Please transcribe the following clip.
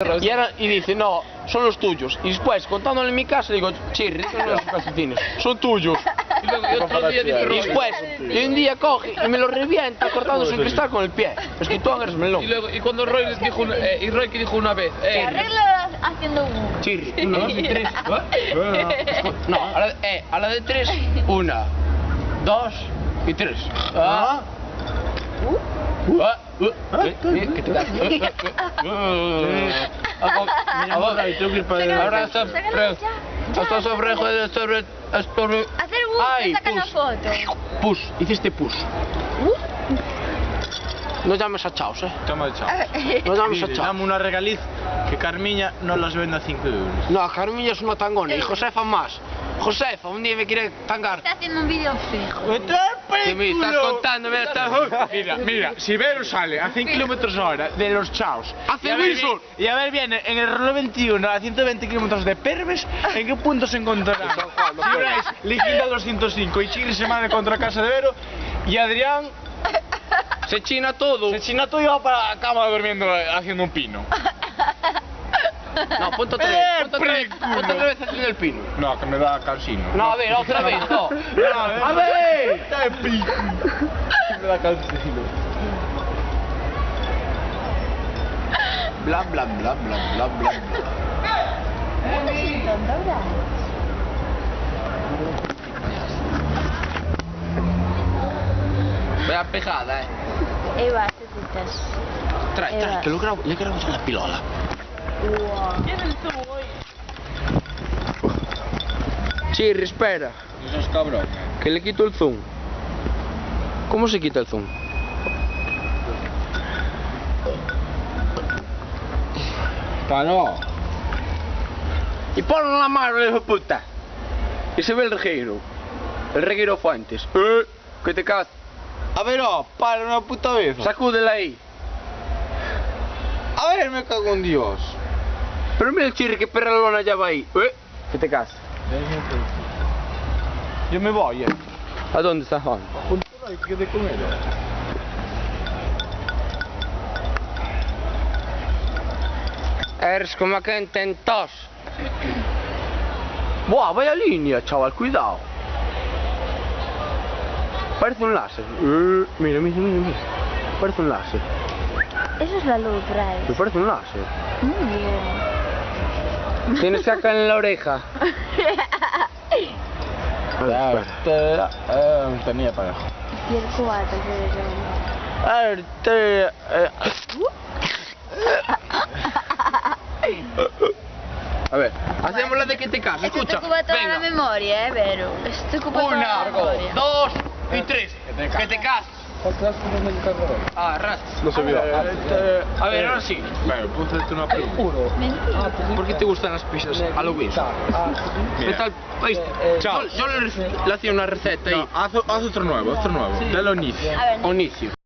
Y dice, no, son los tuyos. Y después, contándole en mi casa, digo, chirri, son los calcetines, son tuyos. Y otro día dice Y después, y un día coge y me lo revienta cortándose el cristal con el pie. Es que tú eres melón. Y cuando Roy les dijo, y Roy que dijo una vez, Arregla haciendo un. Chirri, 1, 2 y 3. No, a la de 3, 1, 2 y 3. ¿Qué te das? Ahora está sobre Hacer un, saca una foto. Push, hiciste push. No llames a chaos, Toma chao. No llames a Dame chaos. una regaliz que Carmiña no las vende a 5 euros. No, Carmiña es una tangona y Josefa más. Josefa, un día me quiere tangar. Está haciendo un vídeo fijo. ¿Qué me estás contando? Mira, si Vero sale a 100 km/h de los chaos Hace Wilson. y a ver viene en el reloj 21 a 120 km de Perves, ¿en qué punto se encontrarán? Si veréis Liquida 205 y Chile se manda contra casa de Vero y Adrián Se china todo. se china todo y va para la cama durmiendo haciendo un pino. No, ponte otra vez. Ponte otra vez haciendo el pino. No, que me da cansino. No, a ver, otra vez, no. A ver. Me da cansino. Blan, blan, blan, blan, blan, blan. Vea pejada, E va, citas. Trae, que le grabo ya la pilola. Chirri, espera. No seas cabrón. Que le quito el zoom. ¿Cómo se quita el zoom? Palo. Y ponlo en la mano, hijo de puta. Y se ve el reguero. El reguero Fuentes. Que te cagas. A ver, para una puta vez. Sacúdela ahí. A ver, me cago en Dios. Pero mira el Chirri que perralona ya va ahí. Que te cagas. Yo me voy, ¿A dónde estás, Juan? Hay que de comer. Eres como que intentas. Buah, vaya línea, chaval, cuidado. Parece un láser. Mira. Parece un láser. Eso es la luz, Bryce. Me parece un láser. Muy bien. Tienes caca en la oreja. A ver, espera. Tenía para. Y el cuarto que A ver, A ver, hacemos la de que te casas, Esto te escucha. ocupa toda la memoria, Vero. Esto te ocupa toda la 1, memoria. 2 y 3. Que te casas. Ah, ras. No se vio. A ver, ahora sí. Bueno, puedo hacerte una pregunta. Mentira. ¿Por qué te gustan las pizzas Halloween? ¿Qué tal? Chao. Yo le hacía una receta ahí. No, haz otro nuevo, Dalo inicio. A ver, Onicio.